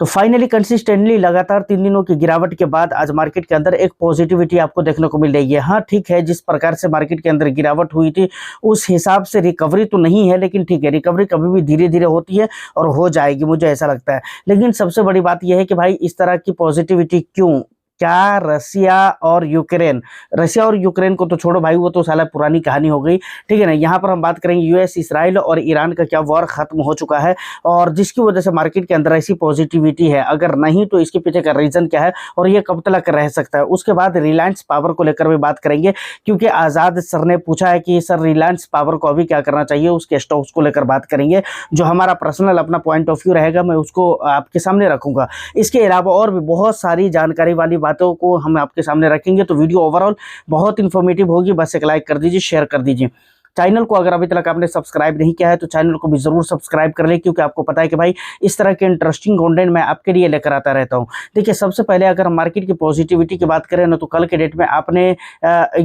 तो finally consistently लगातार 3 दिनों की गिरावट के बाद आज मार्केट के अंदर एक पॉजिटिविटी आपको देखने को मिल रही है। हाँ, ठीक है, जिस प्रकार से मार्केट के अंदर गिरावट हुई थी उस हिसाब से रिकवरी तो नहीं है, लेकिन ठीक है, रिकवरी कभी भी धीरे-धीरे होती है और हो जाएगी, मुझे ऐसा लगता है। लेकिन सबसे बड़ी बात यह है कि भाई इस तरह की पॉजिटिविटी क्यों? क्या रशिया और यूक्रेन को तो छोड़ो भाई, वो तो साला पुरानी कहानी हो गई, ठीक है ना। यहाँ पर हम बात करेंगे यूएस, इजराइल और ईरान का क्या वॉर खत्म हो चुका है और जिसकी वजह से मार्केट के अंदर ऐसी पॉजिटिविटी है। अगर नहीं तो इसके पीछे का रीजन क्या है और ये कब तक रह सकता है। उसके बाद रिलायंस पावर को लेकर भी बात करेंगे, क्योंकि आज़ाद सर ने पूछा है कि सर रिलायंस पावर को अभी क्या करना चाहिए, उसके स्टॉक्स को लेकर बात करेंगे। जो हमारा पर्सनल अपना पॉइंट ऑफ व्यू रहेगा मैं उसको आपके सामने रखूंगा। इसके अलावा और भी बहुत सारी जानकारी वाली बातों को हम आपके सामने रखेंगे। तो वीडियो ओवरऑल बहुत इन्फॉर्मेटिव होगी, बस एक लाइक कर दीजिए, शेयर कर दीजिए। चैनल को अगर अभी तक आपने सब्सक्राइब नहीं किया है तो चैनल को भी जरूर सब्सक्राइब कर ले, क्योंकि आपको पता है कि भाई इस तरह के इंटरेस्टिंग कंटेंट मैं आपके लिए लेकर आता रहता हूं। देखिए, सबसे पहले अगर हम मार्केट की पॉजिटिविटी की बात करें ना, तो कल के डेट में आपने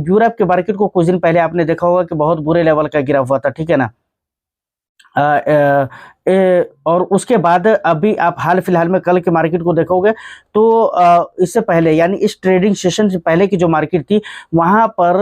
यूरोप के मार्केट को कुछ दिन पहले आपने देखा होगा कि बहुत बुरे लेवल का गिरा हुआ था, ठीक है ना। और उसके बाद अभी आप हाल फिलहाल में कल के मार्केट को देखोगे तो इससे पहले यानी इस ट्रेडिंग सेशन से पहले की जो मार्केट थी वहां पर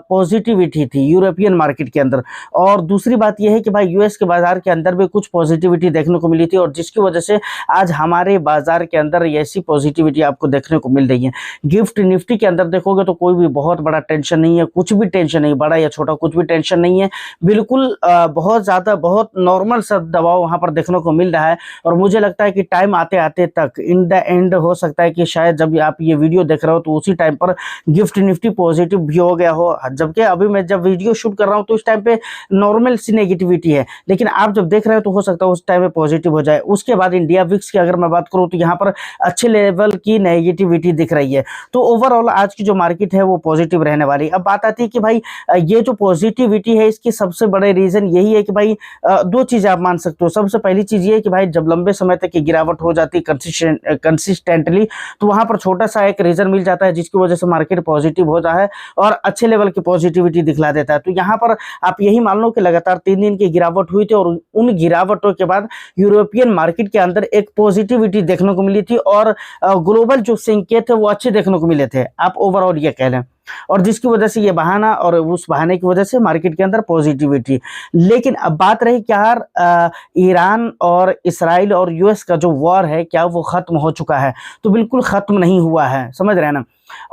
पॉजिटिविटी थी यूरोपियन मार्केट के अंदर। और दूसरी बात यह है कि भाई यूएस के बाजार के अंदर भी कुछ पॉजिटिविटी देखने को मिली थी और जिसकी वजह से आज हमारे बाजार के अंदर ऐसी पॉजिटिविटी आपको देखने को मिल रही है। गिफ्ट निफ्टी के अंदर देखोगे तो कोई भी बहुत बड़ा टेंशन नहीं है, कुछ भी टेंशन नहीं, बड़ा या छोटा कुछ भी टेंशन नहीं है, बिल्कुल बहुत ज़्यादा बहुत नॉर्मल सा दबाव वहां पर देखने को मिल रहा है। और मुझे लगता है कि टाइम आते आते तक इन द एंड हो सकता है कि शायद जब आप ये वीडियो देख रहे हो तो उसी टाइम पर गिफ्ट निफ्टी पॉजिटिव भी हो गया हो, जबकि अभी मैं जब वीडियो शूट कर रहा हूं तो इस टाइम पे नॉर्मल सी नेगेटिविटी है, लेकिन आप जब देख रहे हो तो हो सकता है उस टाइम पे पॉजिटिव हो जाए। उसके बाद इंडिया विक्स की अगर मैं बात करूं तो यहाँ पर अच्छे लेवल की नेगेटिविटी दिख रही है। तो ओवरऑल आज की जो मार्केट है वो पॉजिटिव रहने वाली। अब बात आती है कि भाई ये जो पॉजिटिविटी है इसकी सबसे बड़े रीजन यही है कि भाई दो चीजें आप मान सकते हो। सबसे पहली चीज ये है कि भाई जब लंबे समय तक की गिरावट हो जाती है कंसिस्टेंटली तो वहां पर छोटा सा एक रीजन मिल जाता है जिसकी वजह से मार्केट पॉजिटिव होता है और अच्छे लेवल की पॉजिटिविटी दिखला देता है। तो यहाँ पर आप यही मान लो कि लगातार 3 दिन की गिरावट हुई थी और उन गिरावटों के बाद यूरोपियन मार्केट के अंदर एक पॉजिटिविटी देखने को मिली थी और ग्लोबल जो संकेत है वो अच्छे देखने को मिले थे, आप ओवरऑल ये कह लें। और जिसकी वजह से ये बहाना और उस बहाने की वजह से मार्केट के अंदर पॉजिटिविटी। लेकिन अब बात रही क्या ईरान और इस्राइल और यूएस का जो वॉर है क्या वो खत्म हो चुका है? तो बिल्कुल खत्म नहीं हुआ है, समझ रहे हैं ना।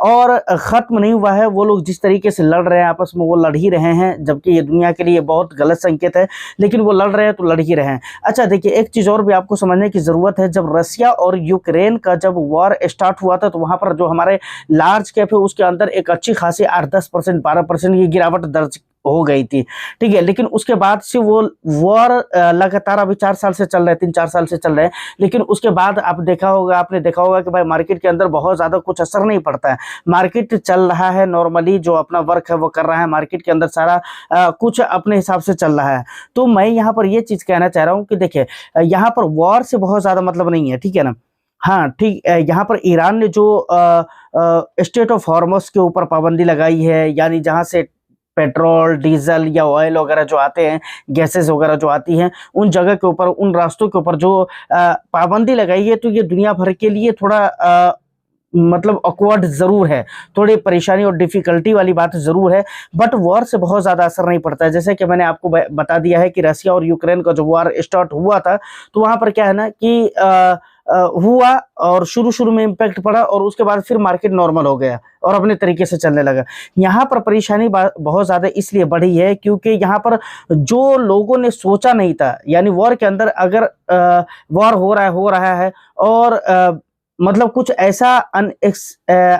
और खत्म नहीं हुआ है, वो लोग जिस तरीके से लड़ रहे हैं आपस में वो लड़ ही रहे हैं, जबकि ये दुनिया के लिए बहुत गलत संकेत है, लेकिन वो लड़ रहे हैं तो लड़ ही रहे हैं। अच्छा देखिए, एक चीज़ और भी आपको समझने की ज़रूरत है। जब रशिया और यूक्रेन का जब वॉर स्टार्ट हुआ था तो वहाँ पर जो हमारे लार्ज कैप है उसके अंदर एक अच्छी खासी 8-10% 12% की गिरावट दर्ज हो गई थी, ठीक है। लेकिन उसके बाद से वो वॉर लगातार अभी 4 साल से चल रहे हैं, 3-4 साल से चल रहे हैं, लेकिन उसके बाद आपने देखा होगा कि भाई मार्केट के अंदर बहुत ज़्यादा कुछ असर नहीं पड़ता है। मार्केट चल रहा है नॉर्मली, जो अपना वर्क है वो कर रहा है, मार्केट के अंदर सारा कुछ अपने हिसाब से चल रहा है। तो मैं यहाँ पर ये चीज़ कहना चाह रहा हूँ कि देखिए, यहाँ पर वॉर से बहुत ज़्यादा मतलब नहीं है, ठीक है ना। हाँ ठीक, यहाँ पर ईरान ने जो स्टेट ऑफ हॉर्मस के ऊपर पाबंदी लगाई है, यानी जहाँ से पेट्रोल डीजल या ऑयल वगैरह जो आते हैं, गैसेस वगैरह जो आती हैं, उन जगह के ऊपर, उन रास्तों के ऊपर जो पाबंदी लगाई है, तो ये दुनिया भर के लिए थोड़ा मतलब ऑकवर्ड ज़रूर है, थोड़ी परेशानी और डिफ़िकल्टी वाली बात ज़रूर है, बट वॉर से बहुत ज़्यादा असर नहीं पड़ता है। जैसे कि मैंने आपको बता दिया है कि रशिया और यूक्रेन का जो वॉर स्टार्ट हुआ था तो वहाँ पर क्या है ना कि हुआ और शुरू में इम्पैक्ट पड़ा और उसके बाद फिर मार्केट नॉर्मल हो गया और अपने तरीके से चलने लगा। यहाँ पर परेशानी बहुत ज़्यादा इसलिए बढ़ी है क्योंकि यहाँ पर जो लोगों ने सोचा नहीं था, यानी वॉर के अंदर अगर वॉर हो रहा है और मतलब कुछ ऐसा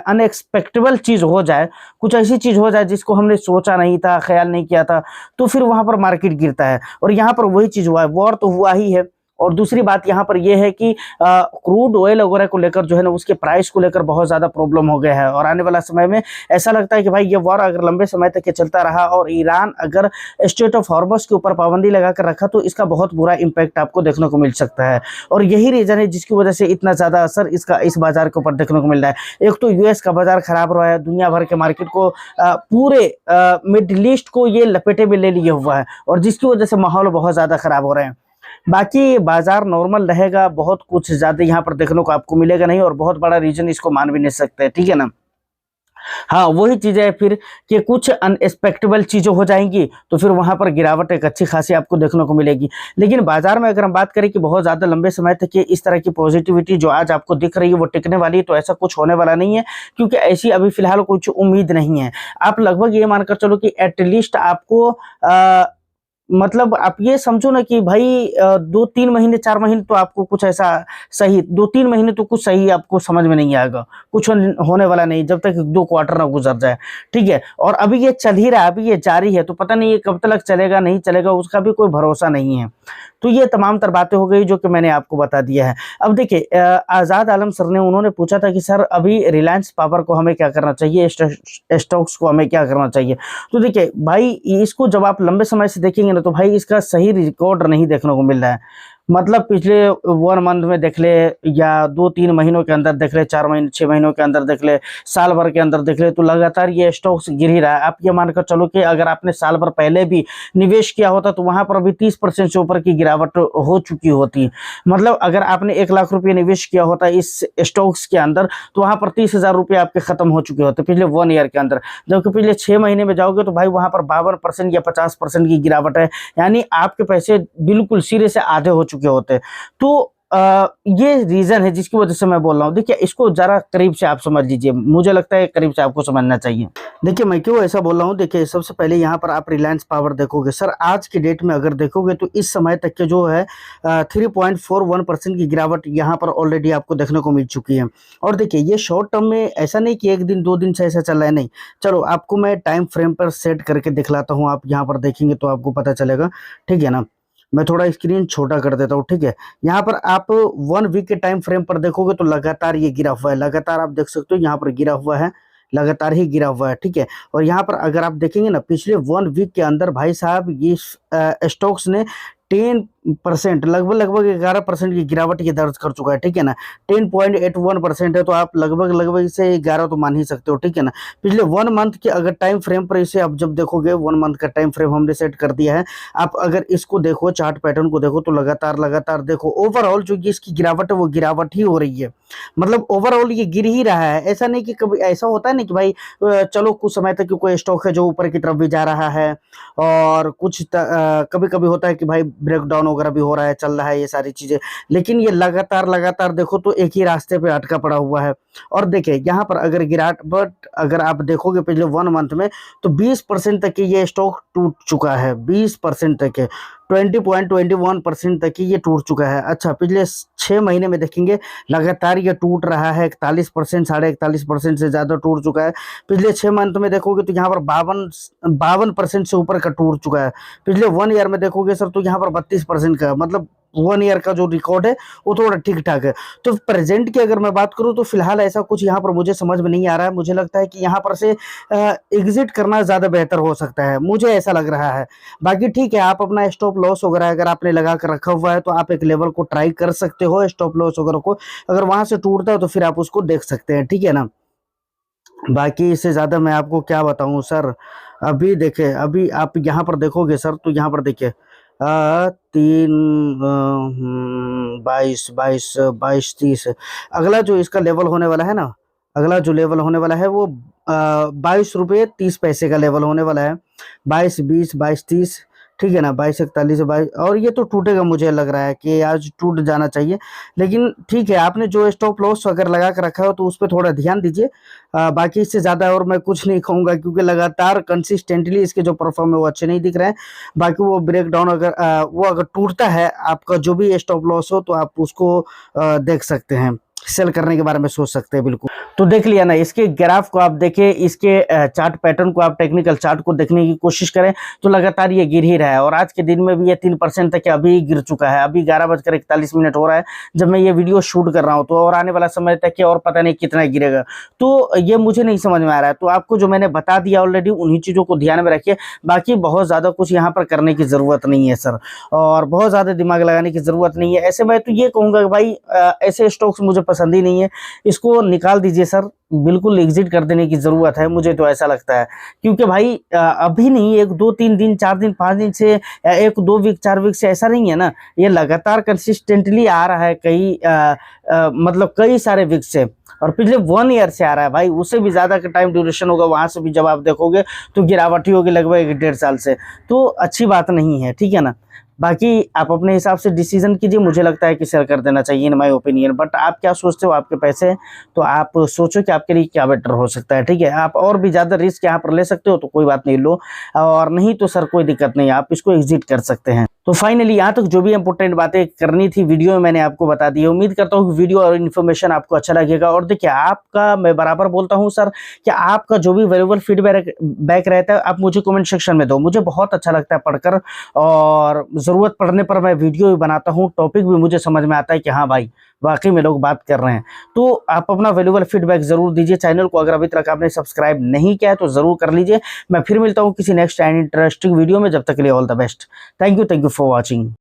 अनएक्सपेक्टेबल चीज़ हो जाए, कुछ ऐसी चीज़ हो जाए जिसको हमने सोचा नहीं था, ख्याल नहीं किया था, तो फिर वहाँ पर मार्केट गिरता है। और यहाँ पर वही चीज़ हुआ है, वॉर तो हुआ ही है। और दूसरी बात यहाँ पर यह है कि क्रूड ऑयल वगैरह को लेकर जो है ना उसके प्राइस को लेकर बहुत ज़्यादा प्रॉब्लम हो गया है और आने वाला समय में ऐसा लगता है कि भाई ये वॉर अगर लंबे समय तक चलता रहा और ईरान अगर स्टेट ऑफ हॉर्मस के ऊपर पाबंदी लगा कर रखा तो इसका बहुत बुरा इम्पैक्ट आपको देखने को मिल सकता है। और यही रीज़न है जिसकी वजह से इतना ज़्यादा असर इसका इस बाजार के ऊपर देखने को मिल रहा है। एक तो यूएस का बाजार खराब रहा है, दुनिया भर के मार्केट को पूरे मिडिल ईस्ट को ये लपेटे में ले लिया हुआ है और जिसकी वजह से माहौल बहुत ज़्यादा खराब हो रहे हैं। बाकी बाजार नॉर्मल रहेगा, बहुत कुछ ज़्यादा यहाँ पर देखने को आपको मिलेगा नहीं, और बहुत बड़ा रीजन इसको मान भी नहीं सकते, ठीक है ना। हाँ, वही चीज़ है फिर कि कुछ अनएक्सपेक्टेबल चीज़ें हो जाएँगी, तो फिर वहाँ पर गिरावट एक अच्छी खासी आपको देखने को मिलेगी। लेकिन बाज़ार में अगर हम बात करें कि बहुत ज़्यादा लंबे समय तक ये इस तरह की पॉज़िटिविटी जो आज आपको दिख रही है, वो टिकने वाली है, तो ऐसा कुछ होने वाला नहीं है, क्योंकि ऐसी अभी फ़िलहाल कुछ उम्मीद नहीं है। आप लगभग ये मानकर चलो कि एट लीस्ट आपको मतलब आप ये समझो ना कि भाई 2-3 महीने, 4 महीने तो आपको कुछ ऐसा सही, 2-3 महीने तो कुछ सही आपको समझ में नहीं आएगा। कुछ होने वाला नहीं जब तक 2 क्वार्टर ना गुज़र जाए, ठीक है? और अभी ये चल ही रहा है, अभी ये जारी है, तो पता नहीं ये कब तक चलेगा, नहीं चलेगा, उसका भी कोई भरोसा नहीं है। तो ये तमाम तर बातें हो गई जो कि मैंने आपको बता दिया है। अब देखिए आज़ाद आलम सर ने, उन्होंने पूछा था कि सर अभी रिलायंस पावर को हमें क्या करना चाहिए, स्टॉक्स को हमें क्या करना चाहिए? तो देखिए भाई, इसको जब आप लंबे समय से देखेंगे ना, तो भाई इसका सही रिकॉर्ड नहीं देखने को मिल रहा है। मतलब पिछले 1 मंथ में देख ले, या 2-3 महीनों के अंदर देख ले, 4 महीने, 6 महीनों के अंदर देख ले, साल भर के अंदर देख ले, तो लगातार ये स्टॉक्स गिर ही रहा है। आप ये मानकर चलो कि अगर आपने साल भर पहले भी निवेश किया होता, तो वहाँ पर अभी 30% से ऊपर की गिरावट हो चुकी होती। मतलब अगर आपने 1 लाख रुपये निवेश किया होता इस स्टॉक्स के अंदर, तो वहाँ पर 30,000 रुपये आपके खत्म हो चुके होते पिछले 1 ईयर के अंदर। जबकि पिछले 6 महीने में जाओगे तो भाई वहाँ पर 52% या 50% की गिरावट है, यानी आपके पैसे बिल्कुल सिरे से आधे हो चुके होते। तो ये रीज़न है जिसकी वजह से मैं बोल रहा हूँ। देखिए इसको ज़रा करीब से आप समझ लीजिए, मुझे लगता है करीब से आपको समझना चाहिए। देखिए मैं क्यों ऐसा बोल रहा हूँ, देखिए सबसे पहले यहाँ पर आप रिलायंस पावर देखोगे सर, आज की डेट में अगर देखोगे तो इस समय तक के जो है 3.41% की गिरावट यहाँ पर ऑलरेडी आपको देखने को मिल चुकी है। और देखिए ये शॉर्ट टर्म में ऐसा नहीं कि 1 दिन 2 दिन से ऐसा चल रहा है, नहीं। चलो आपको मैं टाइम फ्रेम पर सेट करके दिखलाता हूँ, आप यहाँ पर देखेंगे तो आपको पता चलेगा, ठीक है ना। मैं थोड़ा स्क्रीन छोटा कर देता हूँ, ठीक है। यहाँ पर आप 1 वीक के टाइम फ्रेम पर देखोगे तो लगातार ये गिरा हुआ है, लगातार आप देख सकते हो यहाँ पर गिरा हुआ है, लगातार ही गिरा हुआ है, ठीक है। और यहाँ पर अगर आप देखेंगे ना, पिछले 1 वीक के अंदर भाई साहब ये स्टॉक्स ने 10% लगभग 11% की गिरावट ये दर्ज कर चुका है, ठीक है ना। 10.81% है, तो आप लगभग इसे 11 तो मान ही सकते हो, ठीक है ना। पिछले 1 मंथ के अगर टाइम फ्रेम पर इसे आप जब देखोगे, 1 मंथ का टाइम फ्रेम हमने सेट कर दिया है। आप अगर इसको देखो, चार्ट पैटर्न को देखो, तो लगातार देखो, ओवरऑल जो ये इसकी गिरावट है वो गिरावट ही हो रही है। मतलब ओवरऑल ये गिर ही रहा है। ऐसा नहीं कि कभी ऐसा होता है ना कि भाई चलो कुछ समय तक कोई स्टॉक है जो ऊपर की तरफ भी जा रहा है, और कुछ कभी-कभी होता है कि भाई ब्रेकडाउन वगैरह भी हो रहा है, चल रहा है ये सारी चीज़ें। लेकिन ये लगातार देखो तो एक ही रास्ते पे अटका पड़ा हुआ है। और देखिए यहाँ पर अगर गिरावट अगर आप देखोगे पिछले 1 मंथ में, तो 20% तक की ये स्टॉक टूट चुका है, 20% तक के, 20.21% तक की ये टूट चुका है। अच्छा, पिछले 6 महीने में देखेंगे लगातार ये टूट रहा है, 41%, 41.5% से ज़्यादा टूट चुका है। पिछले 6 मंथ में देखोगे तो यहाँ पर 52% से ऊपर का टूट चुका है। पिछले 1 ईयर में देखोगे सर, तो यहाँ पर 32% का, मतलब 1 ईयर का जो रिकॉर्ड है वो थोड़ा ठीक-ठाक है। तो प्रेज़ेंट की अगर मैं बात करूँ तो फिलहाल ऐसा कुछ यहाँ पर मुझे समझ में नहीं आ रहा है। मुझे लगता है कि यहाँ पर से एग्ज़िट करना ज़्यादा बेहतर हो सकता है, मुझे ऐसा लग रहा है। बाकी ठीक है, आप अपना स्टॉप लॉस वगैरह अगर आपने लगा कर रखा हुआ है, तो आप एक लेवल को ट्राई कर सकते हो स्टॉप लॉस वगैरह को। अगर वहाँ से टूटता है तो फिर आप उसको देख सकते हैं, ठीक है ना। बाकी इससे ज़्यादा मैं आपको क्या बताऊँ सर। अभी देखिए, अभी आप यहाँ पर देखोगे सर, तो यहाँ पर देखिए 22, 30, अगला जो इसका लेवल होने वाला है ना, अगला जो लेवल होने वाला है वो 22 रुपये 30 पैसे का लेवल होने वाला है। 22, 20, 22, 30, ठीक है ना, 22, 41, 22, और ये तो टूटेगा, मुझे लग रहा है कि आज टूट जाना चाहिए। लेकिन ठीक है, आपने जो स्टॉप लॉस अगर लगा कर रखा हो तो उस पे थोड़ा ध्यान दीजिए। बाकी इससे ज़्यादा और मैं कुछ नहीं कहूँगा, क्योंकि लगातार कंसिस्टेंटली इसके जो परफॉर्म है वो अच्छे नहीं दिख रहे हैं। बाकी वो ब्रेकडाउन अगर वो अगर टूटता है, आपका जो भी स्टॉप लॉस हो, तो आप उसको देख सकते हैं, सेल करने के बारे में सोच सकते हैं बिल्कुल। तो देख लिया ना, इसके ग्राफ को आप देखें, इसके चार्ट पैटर्न को आप, टेक्निकल चार्ट को देखने की कोशिश करें, तो लगातार ये गिर ही रहा है। और आज के दिन में भी ये 3% तक अभी गिर चुका है। अभी 11:41 हो रहा है जब मैं ये वीडियो शूट कर रहा हूँ, तो और आने वाला समय तक के और पता नहीं कितना गिरेगा। तो ये मुझे नहीं समझ में आ रहा है। तो आपको जो मैंने बता दिया ऑलरेडी, उन्हीं चीज़ों को ध्यान में रखिए। बाकी बहुत ज़्यादा कुछ यहाँ पर करने की ज़रूरत नहीं है सर, और बहुत ज़्यादा दिमाग लगाने की ज़रूरत नहीं है। ऐसे मैं तो ये कहूँगा कि भाई ऐसे स्टॉक्स मुझे पसंद ही नहीं है, इसको निकाल दीजिए सर, बिल्कुल एग्जिट कर देने की ज़रूरत है, मुझे तो ऐसा लगता है। क्योंकि भाई अभी नहीं, 1 2 3 दिन 4 दिन 5 दिन से 1 2 वीक 4 वीक से ऐसा नहीं है ना, ये लगातार कंसिस्टेंटली आ रहा है मतलब कई सारे वीक से, और पिछले 1 ईयर से आ रहा है भाई, उससे भी ज़्यादा का टाइम ड्यूरेशन होगा, वहाँ से भी जब आप देखोगे तो गिरावट ही होगी लगभग 1 1.5 साल से, तो अच्छी बात नहीं है, ठीक है ना। बाकी आप अपने हिसाब से डिसीजन कीजिए, मुझे लगता है कि शेयर कर देना चाहिए इन माय ओपिनियन, बट आप क्या सोचते हो, आपके पैसे हैं तो आप सोचो कि आपके लिए क्या बेटर हो सकता है, ठीक है। आप और भी ज़्यादा रिस्क यहाँ पर ले सकते हो तो कोई बात नहीं, लो, और नहीं तो सर कोई दिक्कत नहीं, आप इसको एग्जिट कर सकते हैं। तो फाइनली यहाँ तक जो भी इंपॉर्टेंट बातें करनी थी वीडियो में मैंने आपको बता दी है। उम्मीद करता हूँ कि वीडियो और इन्फॉर्मेशन आपको अच्छा लगेगा। और देखिए, आपका मैं बराबर बोलता हूँ सर कि आपका जो भी वैल्यूएबल फीडबैक रहता है आप मुझे कमेंट सेक्शन में दो, मुझे बहुत अच्छा लगता है पढ़कर, और ज़रूरत पड़ने पर मैं वीडियो भी बनाता हूँ, टॉपिक भी मुझे समझ में आता है कि हाँ भाई वाकई में लोग बात कर रहे हैं। तो आप अपना वैल्यूएबल फीडबैक जरूर दीजिए। चैनल को अगर अभी तक आपने सब्सक्राइब नहीं किया है तो जरूर कर लीजिए। मैं फिर मिलता हूँ किसी नेक्स्ट एंड इंटरेस्टिंग वीडियो में, जब तक के लिए all the best. Thank you for watching.